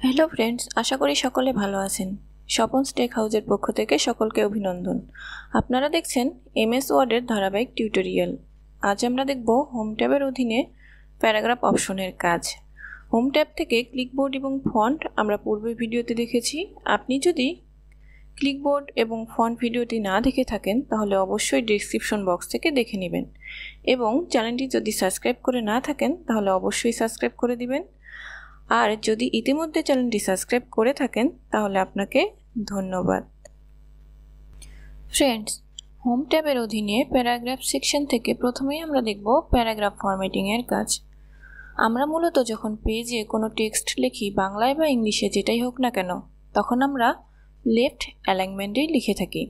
Hello friends, আশা করি সকলে ভালো আছেন। স্বপনস টেক হাউসের পক্ষ থেকে সকলকে অভিনন্দন। আপনারা দেখছেন এমএস ওয়ার্ডের ধারাবাহিক টিউটোরিয়াল। আজ আমরা দেখব হোম ট্যাবের অধীনে প্যারাগ্রাফ অপশনের কাজ। হোম ট্যাব থেকে ক্লিকবোর্ড এবং ফন্ট আমরা পূর্বের ভিডিওতে দেখেছি। আপনি যদি ক্লিকবোর্ড এবং ফন্ট ভিডিওটি না দেখে থাকেন তাহলে অবশ্যই ডেসক্রিপশন বক্স থেকে দেখে নেবেন, এবং চ্যানেলটি যদি সাবস্ক্রাইব করে না থাকেন তাহলে অবশ্যই সাবস্ক্রাইব করে দিবেন। আর যদি ইতিমধ্যে চ্যানেলটি সাবস্ক্রাইব করে থাকেন তাহলে আপনাকে ধন্যবাদ। ফ্রেন্ডস, হোম ট্যাবের অধীনে প্যারাগ্রাফ সেকশন থেকে প্রথমেই আমরা দেখব প্যারাগ্রাফ ফরম্যাটিংয়ের কাজ। আমরা মূলত যখন পেজে কোনো টেক্সট লিখি, বাংলায় বা ইংলিশে যেটাই হোক না কেন, তখন আমরা লেফট অ্যালাইনমেন্টেই লিখে থাকি,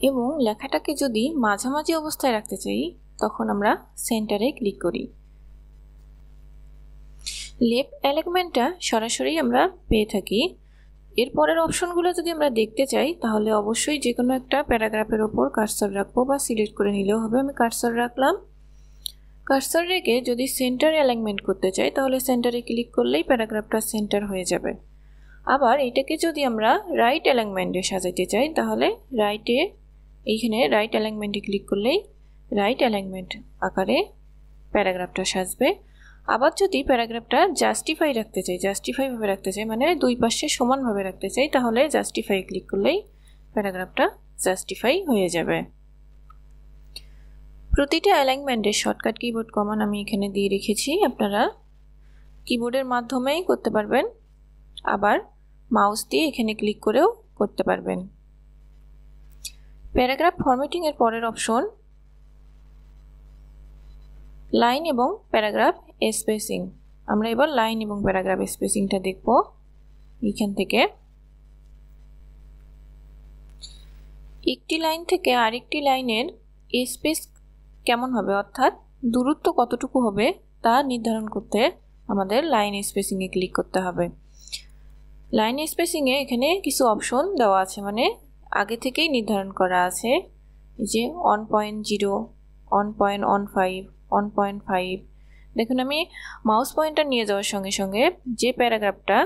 এবং লেখাটাকে যদি মাঝামাঝি অবস্থায় রাখতে চাই তখন আমরা সেন্টারে ক্লিক করি। লেফট অ্যালাইনমেন্টটা সরাসরি আমরা পেয়ে থাকি। এরপরের অপশনগুলো যদি আমরা দেখতে চাই তাহলে অবশ্যই যে কোনো একটা প্যারাগ্রাফের ওপর কার্সর রাখবো বা সিলেক্ট করে নিলেও হবে। আমি কার্সর রাখলাম। কার্সর রেখে যদি সেন্টার অ্যালাইনমেন্ট করতে চাই তাহলে সেন্টারে ক্লিক করলেই প্যারাগ্রাফটা সেন্টার হয়ে যাবে। আবার এটাকে যদি আমরা রাইট অ্যালাইনমেন্টে সাজাতে চাই তাহলে এইখানে রাইট অ্যালাইনমেন্টে ক্লিক করলেই রাইট অ্যালাইনমেন্ট আকারে প্যারাগ্রাফটা সাজবে। আবার যদি প্যারাগ্রাফটা জাস্টিফাই ভাবে রাখতে চাই, মানে দুই পাশে সমানভাবে রাখতে চাই, তাহলে জাস্টিফাই ক্লিক করলেই প্যারাগ্রাফটা জাস্টিফাই হয়ে যাবে। প্রতিটা অ্যালাইনমেন্টের শর্টকাট কিবোর্ড কমান্ড আমি এখানে দিয়ে রেখেছি, আপনারা কিবোর্ডের মাধ্যমেই করতে পারবেন, আবার মাউস দিয়ে এখানে ক্লিক করেও করতে পারবেন। প্যারাগ্রাফ ফরম্যাটিং এর পরের অপশন লাইন এবং প্যারাগ্রাফ স্পেসিং। আমরা এবার লাইন এবং প্যারাগ্রাফ স্পেসিংটা দেখব। এখান থেকে একটি লাইন থেকে আরেকটি লাইনের স্পেস কেমন হবে, অর্থাৎ দূরত্ব কতটুকু হবে তা নির্ধারণ করতে আমাদের লাইন স্পেসিংয়ে ক্লিক করতে হবে। লাইন স্পেসিংয়ে এখানে কিছু অপশন দেওয়া আছে, মানে আগে থেকেই নির্ধারণ করা আছে, যে 1.0, 1.15, 1.5। দেখুন, আমি মাউস পয়েন্টার নিয়ে যাওয়ার সঙ্গে সঙ্গে যে প্যারাগ্রাফটা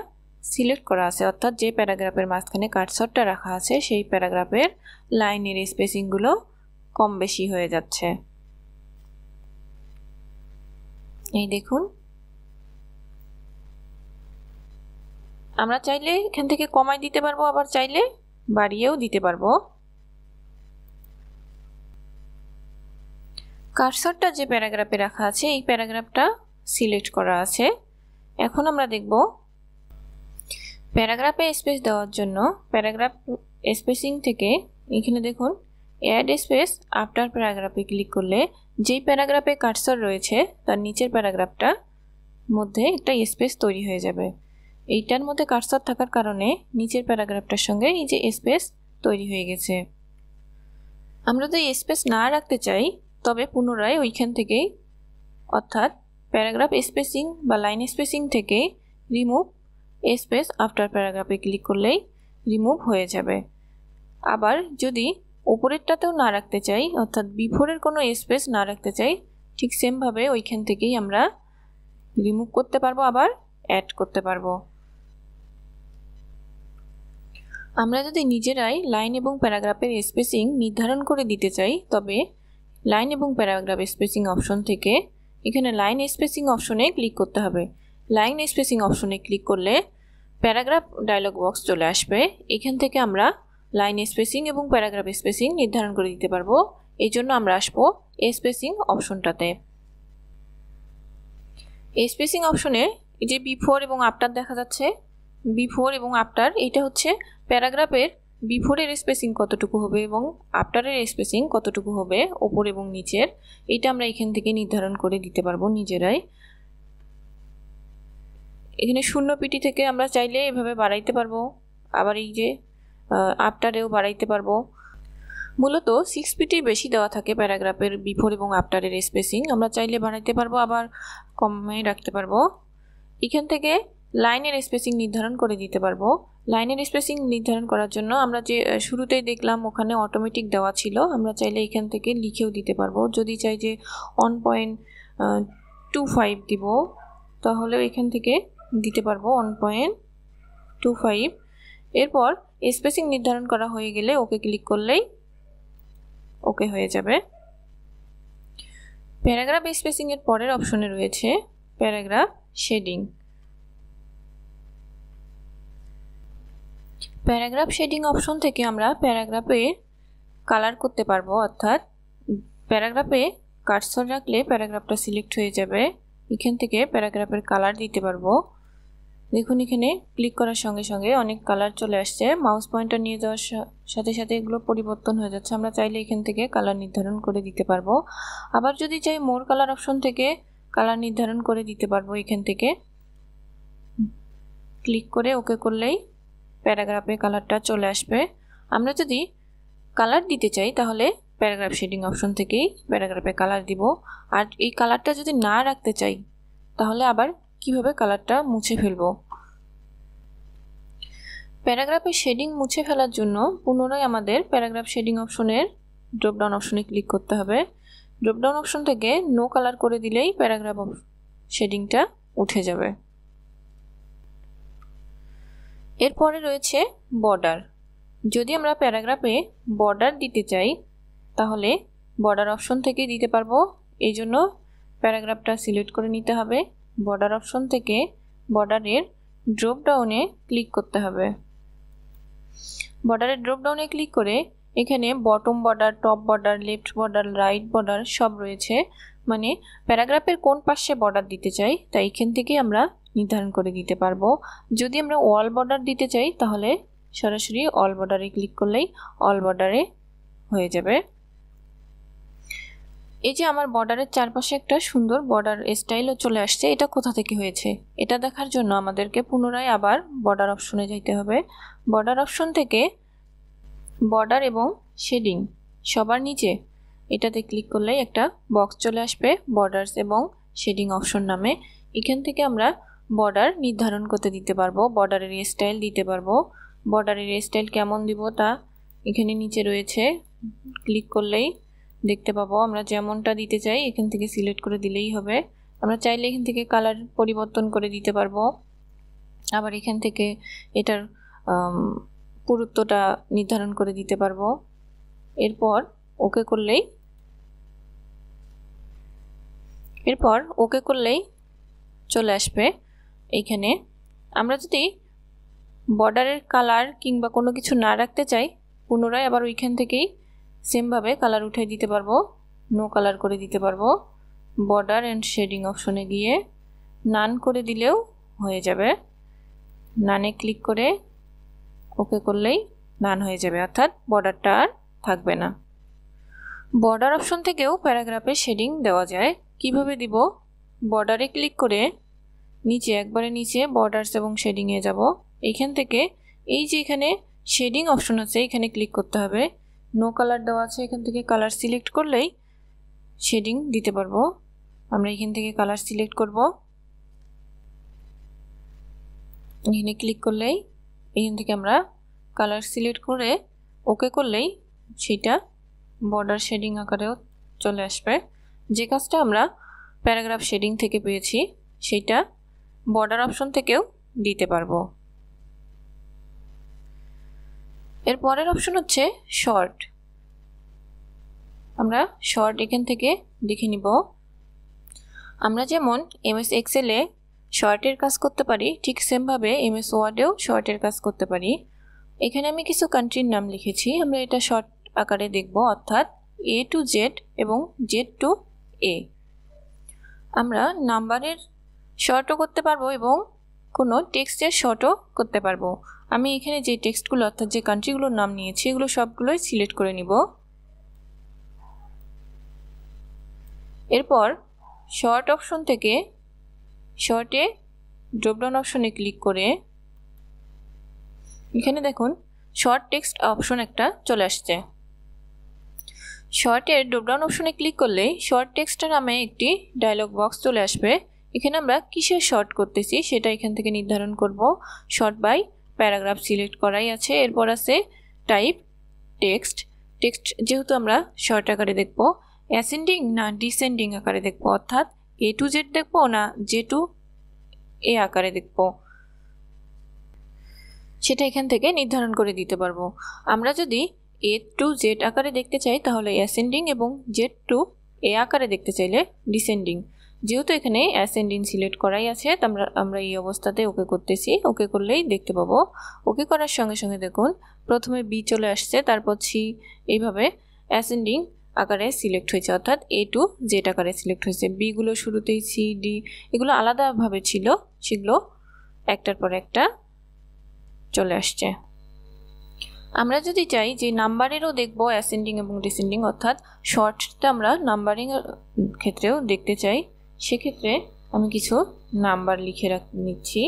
সিলেক্ট করা আছে, অর্থাৎ যে প্যারাগ্রাফের মাঝখানে কার্সরটা রাখা আছে, সেই প্যারাগ্রাফের লাইনের স্পেসিংগুলো কম বেশি হয়ে যাচ্ছে। এই দেখুন, আমরা চাইলে এখান থেকে কমাই দিতে পারবো, আবার চাইলে বাড়িয়েও দিতে পারবো। কার্সরটা যে প্যারাগ্রাফে রাখা আছে এই প্যারাগ্রাফটা সিলেক্ট করা আছে। এখন আমরা দেখব প্যারাগ্রাফে স্পেস দেওয়ার জন্য প্যারাগ্রাফ স্পেসিং থেকে এখানে দেখুন অ্যাড স্পেস আফটার প্যারাগ্রাফে ক্লিক করলে যেই প্যারাগ্রাফে কার্সর রয়েছে তার নিচের প্যারাগ্রাফটা মধ্যে একটা স্পেস তৈরি হয়ে যাবে। এইটার মধ্যে কার্সর থাকার কারণে নিচের প্যারাগ্রাফটার সঙ্গে এই যে স্পেস তৈরি হয়ে গেছে। আমরা যদি স্পেস না রাখতে চাই তবে পুনরায় ওইখান থেকেই, অর্থাৎ প্যারাগ্রাফ স্পেসিং বা লাইন স্পেসিং থেকে রিমুভ স্পেস আফটার প্যারাগ্রাফে ক্লিক করলেই রিমুভ হয়ে যাবে। আবার যদি উপরেরটাতেও না রাখতে চাই, অর্থাৎ বিফোরের কোনো স্পেস না রাখতে চাই, ঠিক সেমভাবে ওইখান থেকেই আমরা রিমুভ করতে পারবো, আবার অ্যাড করতে পারবো। আমরা যদি নিজেরাই লাইন এবং প্যারাগ্রাফের স্পেসিং নির্ধারণ করে দিতে চাই তবে লাইন এবং প্যারাগ্রাফ স্পেসিং অপশন থেকে এখানে লাইন স্পেসিং অপশনে ক্লিক করতে হবে। লাইন স্পেসিং অপশনে ক্লিক করলে প্যারাগ্রাফ ডায়লগ বক্স চলে আসবে। এখান থেকে আমরা লাইন স্পেসিং এবং প্যারাগ্রাফ স্পেসিং নির্ধারণ করে দিতে পারবো। এই জন্য আমরা আসবো স্পেসিং অপশনটাতে। স্পেসিং অপশনে এই যে বিফোর এবং আফটার দেখা যাচ্ছে, বিফোর এবং আফটার, এইটা হচ্ছে প্যারাগ্রাফের বিফোরের স্পেসিং কতটুকু হবে এবং আফটারের স্পেসিং কতটুকু হবে ওপর এবং নিচের, এটা আমরা এখান থেকে নির্ধারণ করে দিতে পারবো নিজেরাই। এখানে 0 পিটি থেকে আমরা চাইলে এভাবে বাড়াইতে পারবো, আবার এই যে আফটারেও বাড়াইতে পারবো। মূলত 6 পিটি বেশি দেওয়া থাকে প্যারাগ্রাফের বিফোর এবং আফটারের স্পেসিং, আমরা চাইলে বাড়াইতে পারবো, আবার কমে রাখতে পারবো। এখান থেকে লাইনের স্পেসিং নির্ধারণ করে দিতে পারবো। লাইনের স্পেসিং নির্ধারণ করার জন্য আমরা যে শুরুতেই দেখলাম ওখানে অটোমেটিক দেওয়া ছিল, আমরা চাইলে এখান থেকে লিখেও দিতে পারবো। যদি চাই যে 1.25 দিব তাহলে এখান থেকে দিতে পারবো 1.25। এরপর স্পেসিং নির্ধারণ করা হয়ে গেলে ওকে ক্লিক করলেই ওকে হয়ে যাবে। প্যারাগ্রাফ স্পেসিং এর পরের অপশনে রয়েছে paragraph shading. Paragraph shading option থেকে আমরা প্যারাগ্রাফে কালার করতে পারবো, অর্থাৎ প্যারাগ্রাফে কার্সর রাখলে প্যারাগ্রাফটা সিলেক্ট হয়ে যাবে। এখান থেকে প্যারাগ্রাফের কালার দিতে পারবো। দেখুন এখানে ক্লিক করার সঙ্গে সঙ্গে অনেক কালার চলে আসছে। মাউস পয়েন্টার নিয়ে যাওয়ার সাথে সাথে এগুলো পরিবর্তন হয়ে যাচ্ছে। আমরা চাইলে এখান থেকে কালার নির্ধারণ করে দিতে পারবো। আবার যদি চাই মোর কালার অপশন থেকে কালার নির্ধারণ করে দিতে পারবো। এখান থেকে ক্লিক করে ওকে করলেই প্যারাগ্রাফে কালারটা চলে আসবে। আমরা যদি কালার দিতে চাই তাহলে প্যারাগ্রাফ শেডিং অপশন থেকেই প্যারাগ্রাফে কালার দিব। আর এই কালারটা যদি না রাখতে চাই তাহলে আবার কিভাবে কালারটা মুছে ফেলবো। প্যারাগ্রাফের শেডিং মুছে ফেলার জন্য পুনরায় আমাদের প্যারাগ্রাফ শেডিং অপশনের ড্রপডাউন অপশনে ক্লিক করতে হবে। ড্রপডাউন অপশন থেকে নো কালার করে দিলেই প্যারাগ্রাফ শেডিংটা উঠে যাবে। এরপরে রয়েছে বর্ডার। যদি আমরা প্যারাগ্রাফে বর্ডার দিতে চাই তাহলে বর্ডার অপশন থেকে দিতে পারবো। এই জন্য প্যারাগ্রাফটা সিলেক্ট করে নিতে হবে। বর্ডার অপশন থেকে বর্ডারের ড্রপ ডাউনে ক্লিক করতে হবে। বর্ডারের ড্রপ ডাউনে ক্লিক করে এখানে bottom border, top border, left border, right border সব রয়েছে। মানে প্যারাগ্রাফের কোন পাশে বর্ডার দিতে চাই তাই এখান থেকে আমরা নির্ধারণ করে দিতে পারবো। যদি আমরা অল বর্ডার দিতে চাই তাহলে সরাসরি অল বর্ডারে ক্লিক করলেই অল বর্ডারে হয়ে যাবে। এই যে আমার বর্ডারের চারপাশে একটা সুন্দর বর্ডার স্টাইলও চলে আসছে। এটা কোথা থেকে হয়েছে এটা দেখার জন্য আমাদেরকে পুনরায় আবার বর্ডার অপশনে যেতে হবে। বর্ডার অপশন থেকে বর্ডার এবং শেডিং সবার নিচে এটাতে ক্লিক করলেই একটা বক্স চলে আসবে বর্ডারস এবং শেডিং অপশন নামে। এখান থেকে আমরা বর্ডার নির্ধারণ করতে দিতে পারবো, বর্ডারের স্টাইল দিতে পারবো। বর্ডারের স্টাইল কেমন দিব তা এখানে নিচে রয়েছে। ক্লিক করলেই দেখতে পাবো। আমরা যেমনটা দিতে চাই এখান থেকে সিলেক্ট করে দিলেই হবে। আমরা চাইলে এখান থেকে কালার পরিবর্তন করে দিতে পারবো। আবার এখান থেকে এটার পুরুত্বটা নির্ধারণ করে দিতে পারবো। এরপর ওকে করলেই চলে আসবে। এইখানে আমরা যদি বর্ডারের কালার কিংবা কোনো কিছু না রাখতে চাই পুনরায় আবার ওইখান থেকেই সেমভাবে কালার উঠিয়ে দিতে পারবো, নো কালার করে দিতে পারবো। বর্ডার অ্যান্ড শেডিং অপশনে গিয়ে নান করে দিলেও হয়ে যাবে। নানে ক্লিক করে ওকে করলেই নান হয়ে যাবে, অর্থাৎ বর্ডারটা আর থাকবে না। বর্ডার অপশন থেকেও প্যারাগ্রাফে শেডিং দেওয়া যায়। কিভাবে দিব? বর্ডারে ক্লিক করে একবারে নিচে বর্ডারস এবং শেডিংয়ে যাব। এইখান থেকে এই যে এখানে শেডিং অপশন আছে এখানে ক্লিক করতে হবে। নো কালার দেওয়া আছে, এখান থেকে কালার সিলেক্ট করলেই শেডিং দিতে পারবো। আমরা এখান থেকে কালার সিলেক্ট করব। এখানে ক্লিক করলেই এখান থেকে আমরা কালার সিলেক্ট করে ওকে করলেই সেটা বর্ডার শেডিং আকারেও চলে আসবে। যে কাজটা আমরা প্যারাগ্রাফ শেডিং থেকে পেয়েছি সেটা বর্ডার অপশন থেকেও দিতে পারবো। এর পরের অপশন হচ্ছে শর্ট। আমরা শর্ট এখান থেকে দেখে নিব। আমরা যেমন এমএস এক্সেলে শর্টের কাজ করতে পারি ঠিক সেমভাবে এমএস ওয়ার্ডেও শর্টের কাজ করতে পারি। এখানে আমি কিছু কান্ট্রির নাম লিখেছি, আমরা এটা শর্ট আকারে দেখব, অর্থাৎ A to Z এবং Z to A। আমরা নাম্বারের শর্টও করতে পারবো এবং কোনো টেক্সটের শর্টও করতে পারবো। আমি এখানে যে টেক্সটগুলো অর্থাৎ যে কান্ট্রিগুলোর নাম নিয়েছি এগুলো সবগুলোই সিলেক্ট করে নিব। এরপর শর্ট অপশন থেকে শর্টে ড্রপডাউন অপশনে ক্লিক করে এখানে দেখুন শর্ট টেক্সট অপশন একটা চলে আসছে। শর্টের ড্রপডাউন অপশনে ক্লিক করলে শর্ট টেক্সট নামে একটি ডায়লগ বক্স চলে আসবে। এখানে আমরা কিসের শর্ট করতেছি সেটা এখান থেকে নির্ধারণ করব। শর্ট বাই প্যারাগ্রাফ সিলেক্ট করাই আছে। এরপর আছে টাইপ টেক্সট। যেহেতু আমরা শর্ট আকারে দেখব, অ্যাসেন্ডিং না ডিসেন্ডিং আকারে দেখব, অর্থাৎ A to Z দেখব না J to এ আকারে দেখব, সেটা এখান থেকে নির্ধারণ করে দিতে পারবো। আমরা যদি এ টু জেড আকারে দেখতে চাই তাহলে অ্যাসেন্ডিং এবং জেড টু এ আকারে দেখতে চাইলে ডিসেন্ডিং। যেহেতু এখানে অ্যাসেন্ডিং সিলেক্ট করাই আছে, আমরা এই অবস্থাতে ওকে করতেছি। ওকে করলেই দেখতে পাবো। ওকে করার সঙ্গে সঙ্গে দেখুন প্রথমে বি চলে আসছে, তারপর সি, এইভাবে অ্যাসেন্ডিং আকারে সিলেক্ট হয়েছে, অর্থাৎ এ টু জেড আকারে সিলেক্ট হয়েছে। বিগুলো শুরুতেই সি, ডি এগুলো আলাদাভাবে ছিল, সেগুলো একটার পর একটা চলে আসছে। আমরা যদি চাই যে নাম্বারেরও দেখব অ্যাসেন্ডিং এবং ডিসেন্ডিং, অর্থাৎ শর্টটা আমরা নাম্বারিং ক্ষেত্রেও দেখতে চাই, সেক্ষেত্রে আমি কিছু নাম্বার লিখে নিচ্ছি।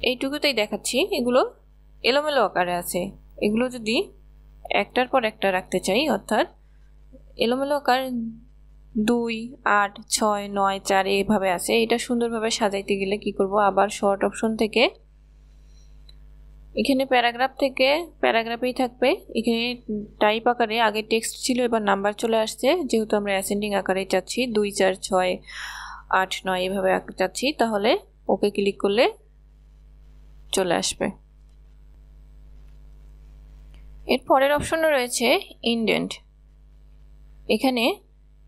এইটুকুতেই দেখাচ্ছি, এগুলো এলোমেলো আকারে আছে। এগুলো যদি একটার পর একটা রাখতে চাই, অর্থাৎ এলোমেলো আকার 2, 8, 6, 9, 4 এইভাবে আছে, এটা সুন্দরভাবে সাজাইতে গেলে কি করব, আবার শর্ট অপশন থেকে এখানে প্যারাগ্রাফ থেকে প্যারাগ্রাফেই থাকবে, এখানে টাইপ আকারে আগে টেক্সট ছিল, এবার নাম্বার চলে আসছে। যেহেতু আমরা অ্যাসেন্ডিং আকারে চাচ্ছি 2, 4, 6, 8, 9 এভাবে চাচ্ছি, তাহলে ওকে ক্লিক করলে চলে আসবে। এর পরের অপশনে রয়েছে ইনডেন্ট। এখানে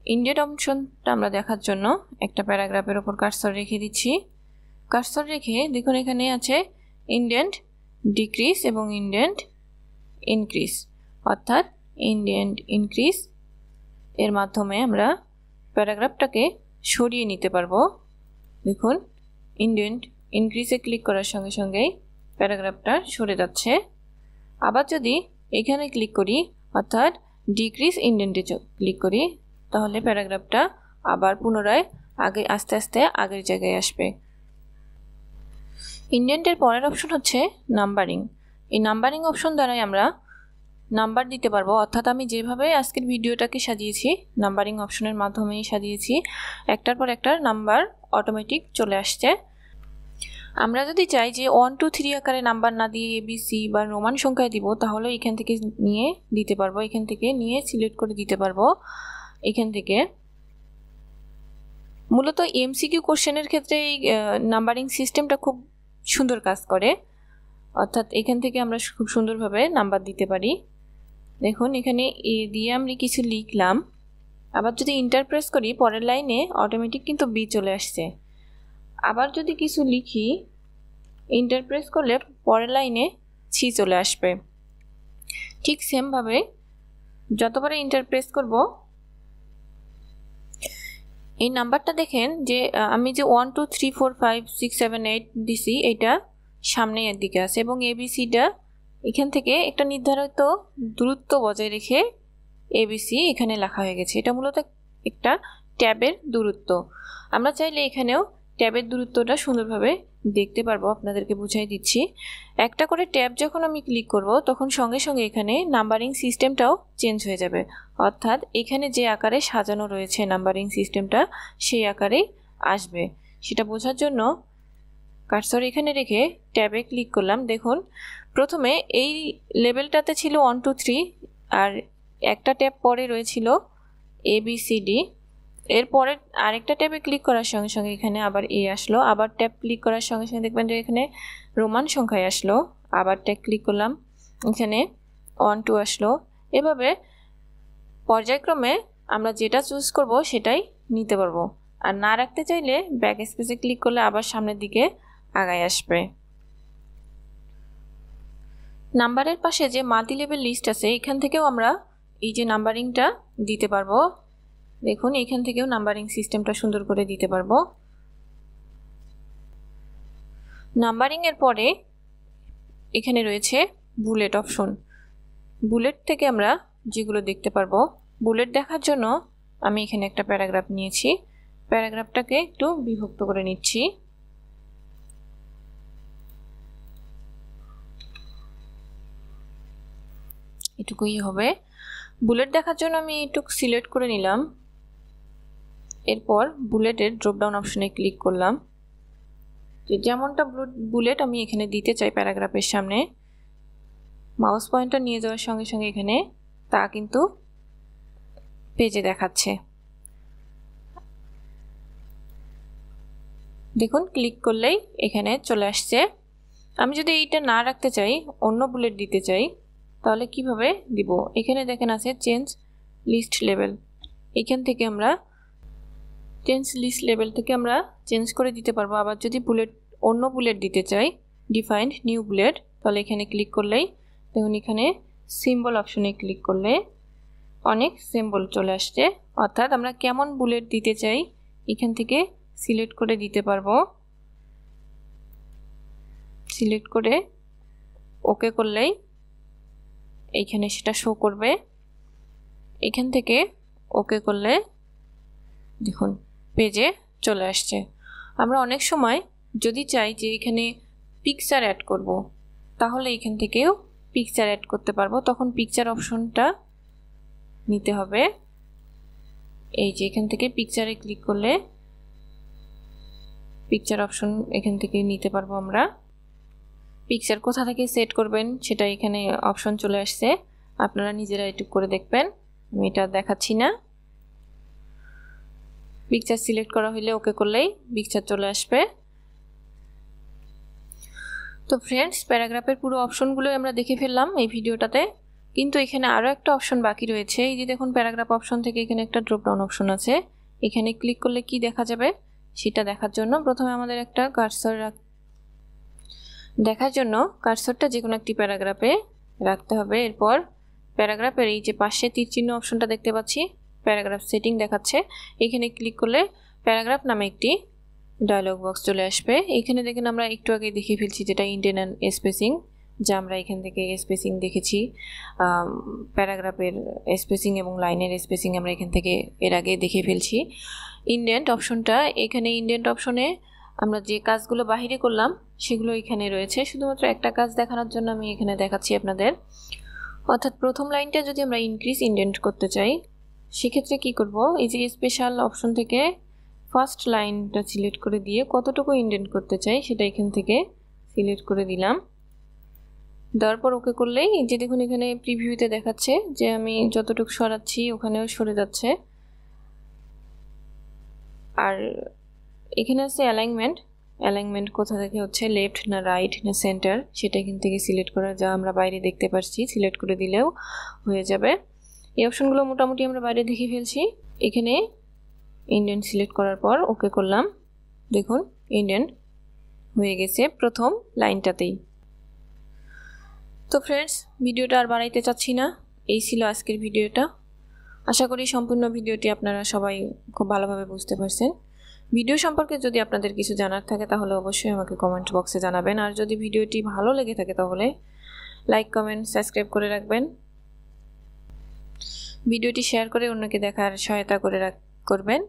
ইনডেন্ট অপশনটা আমরা দেখার জন্য একটা প্যারাগ্রাফের ওপর কার্সর রেখে দিচ্ছি। কার্সর রেখে দেখুন এখানে আছে ইনডেন্ট ডিক্রিজ এবং ইনডেন্ট ইনক্রিজ, অর্থাৎ ইনডেন্ট ইনক্রিজ এর মাধ্যমে আমরা প্যারাগ্রাফটাকে সরিয়ে নিতে পারবো। দেখুন ইনডেন্ট ইনক্রিজে ক্লিক করার সঙ্গে সঙ্গেই প্যারাগ্রাফটা সরে যাচ্ছে। আবার যদি এখানে ক্লিক করি, অর্থাৎ ডিক্রিজ ইনডেন্টে ক্লিক করি, তাহলে প্যারাগ্রাফটা আবার পুনরায় আস্তে আস্তে আগের জায়গায় আসবে। ইনডেন্টের পরের অপশন হচ্ছে নাম্বারিং। এই নাম্বারিং অপশন দ্বারাই আমরা নাম্বার দিতে পারবো, অর্থাৎ আমি যেভাবে আজকের ভিডিওটাকে সাজিয়েছি নাম্বারিং অপশনের মাধ্যমেই সাজিয়েছি, একটার পর একটা নাম্বার অটোমেটিক চলে আসছে। আমরা যদি চাই যে 1, 2, 3 আকারে নাম্বার না দিয়ে ABC বা রোমান সংখ্যায় দিব, তাহলে এখান থেকে নিয়ে দিতে পারবো, এখান থেকে নিয়ে সিলেক্ট করে দিতে পারবো। এখান থেকে মূলত এমসিকিউ কোশ্চেনের ক্ষেত্রে এই নাম্বারিং সিস্টেমটা খুব সুন্দর কাজ করে, অর্থাৎ এখান থেকে আমরা খুব সুন্দরভাবে নাম্বার দিতে পারি। দেখুন এখানে এ দিয়ে আমরা কিছু লিখলাম, আবার যদি ইন্টার প্রেস করি পরের লাইনে অটোমেটিক কিন্তু বি চলে আসছে। আবার যদি কিছু লিখি ইন্টার প্রেস করলে পরের লাইনে সি চলে আসবে। ঠিক সেমভাবে যতবারে ইন্টার প্রেস করব, এই নাম্বারটা দেখেন যে আমি যে 1, 2, 3, 4, 5, 6, 7, 8 দিছি, এটা সামনের দিকে আছে এবং এবিসিটা এখান থেকে একটা নির্ধারিত দূরত্ব বজায় রেখে এবিসি এখানে লেখা হয়ে গেছে। এটা মূলত একটা ট্যাবের দূরত্ব। আমরা চাইলে এখানেও ট্যাবের দূরত্বটা সুন্দরভাবে দেখতে পারবো, আপনাদেরকে বুঝাই দিচ্ছি। একটা করে ট্যাব যখন আমি ক্লিক করব, তখন সঙ্গে সঙ্গে এখানে নাম্বারিং সিস্টেমটাও চেঞ্জ হয়ে যাবে, অর্থাৎ এখানে যে আকারে সাজানো রয়েছে নাম্বারিং সিস্টেমটা সেই আকারেই আসবে। সেটা বোঝার জন্য কার্সর এখানে রেখে ট্যাবে ক্লিক করলাম। দেখুন প্রথমে এই লেভেলটাতে ছিল 1, 2, 3, আর একটা ট্যাব পরে রয়েছিল ABCD। এরপরে আরেকটা ট্যাবে ক্লিক করার সঙ্গে সঙ্গে এখানে আবার এ আসলো, আবার ট্যাব ক্লিক করার সঙ্গে সঙ্গে দেখবেন যে এখানে রোমান সংখ্যায় আসলো, আবার ট্যাব ক্লিক করলাম এখানে 1, 2 আসলো। এভাবে পর্যায়ক্রমে আমরা যেটা চুজ করব সেটাই নিতে পারবো, আর না রাখতে চাইলে ব্যাক স্পেসে ক্লিক করলে আবার সামনের দিকে আগায় আসবে। নাম্বারের পাশে যে মাল্টি লেভেল লিস্ট আছে, এখান থেকেও আমরা এই যে নাম্বারিংটা দিতে পারবো। দেখুন এখান থেকেও নাম্বারিং সিস্টেমটা সুন্দর করে দিতে পারবো। নাম্বারিং এর পরে এখানে রয়েছে বুলেট অপশন। বুলেট থেকে আমরা যেগুলো দেখতে পারবো, বুলেট দেখার জন্য আমি এখানে একটা প্যারাগ্রাফ নিয়েছি, প্যারাগ্রাফটাকে একটু বিভক্ত করে নিচ্ছি। এটুকুই হবে। বুলেট দেখার জন্য আমি একটু সিলেক্ট করে নিলাম, এরপর বুলেটের ড্রপডাউন অপশনে ক্লিক করলাম। যেমনটা বুলেট আমি এখানে দিতে চাই প্যারাগ্রাফের সামনে, মাউস পয়েন্টার নিয়ে যাওয়ার সঙ্গে সঙ্গে এখানে তা কিন্তু পেজে দেখাচ্ছে। দেখুন ক্লিক করলেই এখানে চলে আসছে। আমি যদি এইটা না রাখতে চাই, অন্য বুলেট দিতে চাই, তাহলে কিভাবে দিব? এখানে দেখেন আছে চেঞ্জ লিস্ট লেভেল। এখান থেকে আমরা চেঞ্জ লিস্ট লেভেল থেকে আমরা চেঞ্জ করে দিতে পারবো। আবার যদি অন্য বুলেট দিতে চাই, ডিফাইন্ড নিউ বুলেট, তাহলে এখানে ক্লিক করলেই দেখুন এখানে সিম্বল অপশনে ক্লিক করলে অনেক সিম্বল চলে আসছে। অর্থাৎ আমরা কেমন বুলেট দিতে চাই এখান থেকে সিলেক্ট করে দিতে পারবো। সিলেক্ট করে ওকে করলেই এইখানে সেটা শো করবে। এখান থেকে ওকে করলে দেখুন পেজে চলে আসছে। আমরা অনেক সময় যদি চাই যে এখানে পিকচার অ্যাড করব, তাহলে এখান থেকেও পিকচার অ্যাড করতে পারবো। তখন পিকচার অপশনটা নিতে হবে। এই যে এখান থেকে পিকচারে ক্লিক করলে পিকচার অপশন এখান থেকে নিতে পারবো আমরা। পিকচার কোথা থেকে সেট করবেন সেটা এখানে অপশন চলে আসছে, আপনারা নিজেরা একটু করে দেখবেন, আমি এটা দেখাচ্ছি না। পিকচার সিলেক্ট করা হলে ওকে করলেই পিকচার চলে আসবে। তো ফ্রেন্ডস, প্যারাগ্রাফের পুরো অপশনগুলো আমরা দেখে ফেললাম এই ভিডিওটাতে, কিন্তু এখানে আরও একটা অপশন বাকি রয়েছে। এই যে দেখুন প্যারাগ্রাফ অপশন থেকে এখানে একটা ড্রপ ডাউন অপশন আছে, এখানে ক্লিক করলে কি দেখা যাবে সেটা দেখার জন্য প্রথমে আমাদের একটা কার্সর দেখার জন্য কার্সরটা যে কোনো একটি প্যারাগ্রাফে রাখতে হবে। এরপর প্যারাগ্রাফের এই যে পাশে তীর চিহ্ন অপশনটা দেখতে পাচ্ছি, প্যারাগ্রাফ সেটিং দেখাচ্ছে, এখানে ক্লিক করলে প্যারাগ্রাফ নামে একটি ডায়লগ বক্স চলে আসবে। এখানে দেখেন আমরা একটু আগে দেখিয়ে ফেলছি যেটা ইন্ডেন্ট স্পেসিং, যা আমরা এখান থেকে স্পেসিং দেখেছি, প্যারাগ্রাফের স্পেসিং এবং লাইনের স্পেসিং আমরা এখান থেকে এর আগে দেখে ফেলছি। ইন্ডেন্ট অপশনটা, এখানে ইন্ডেন্ট অপশনে আমরা যে কাজগুলো বাহিরে করলাম সেগুলো এখানে রয়েছে। শুধুমাত্র একটা কাজ দেখানোর জন্য আমি এখানে দেখাচ্ছি আপনাদের। অর্থাৎ প্রথম লাইনটা যদি আমরা ইনক্রিজ ইন্ডেন্ট করতে চাই, সেক্ষেত্রে কি করব? এই যে স্পেশাল অপশন থেকে ফার্স্ট লাইনটা সিলেক্ট করে দিয়ে কতটুকু ইন্ডেন্ট করতে চাই সেটা এখান থেকে সিলেক্ট করে দিলাম। দেওয়ার পর ওকে করলেই এই যে দেখুন এখানে প্রিভিউতে দেখাচ্ছে যে আমি যতটুকু সরাচ্ছি ওখানেও সরে যাচ্ছে। আর এখানে আছে অ্যালাইনমেন্ট কোথা থেকে হচ্ছে, লেফট না রাইট না সেন্টার, সেটা এখান থেকে সিলেক্ট করা, যা আমরা বাইরে দেখতে পাচ্ছি, সিলেক্ট করে দিলেও হয়ে যাবে। এই অপশনগুলো মোটামুটি আমরা বাইরে দেখে ফেলছি। এখানে ইন্ডেন্ট সিলেক্ট করার পর ওকে করলাম, দেখুন ইন্ডেন্ট হয়ে গেছে প্রথম লাইনটাতেই। তো ফ্রেন্ডস, ভিডিওটা আর বাড়াইতে চাচ্ছি না, এই ছিল আজকের ভিডিওটা। আশা করি সম্পূর্ণ ভিডিওটি আপনারা সবাই খুব ভালোভাবে বুঝতে পারছেন। ভিডিও সম্পর্কে যদি আপনাদের কিছু জানার থাকে তাহলে অবশ্যই আমাকে কমেন্ট বক্সে জানাবেন। আর যদি ভিডিওটি ভালো লেগে থাকে তাহলে লাইক, কমেন্ট, সাবস্ক্রাইব করে রাখবেন। ভিডিওটি শেয়ার করে অন্যকে দেখার সহায়তা করবেন।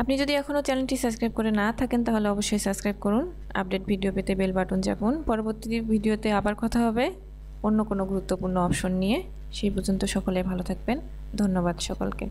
আপনি যদি এখনও চ্যানেলটি সাবস্ক্রাইব করে না থাকেন তাহলে অবশ্যই সাবস্ক্রাইব করুন। আপডেট ভিডিও পেতে বেল বাটন চাপুন। পরবর্তী ভিডিওতে আবার কথা হবে অন্য কোনো গুরুত্বপূর্ণ অপশন নিয়ে। সেই পর্যন্ত সকলে ভালো থাকবেন। ধন্যবাদ সকলকে।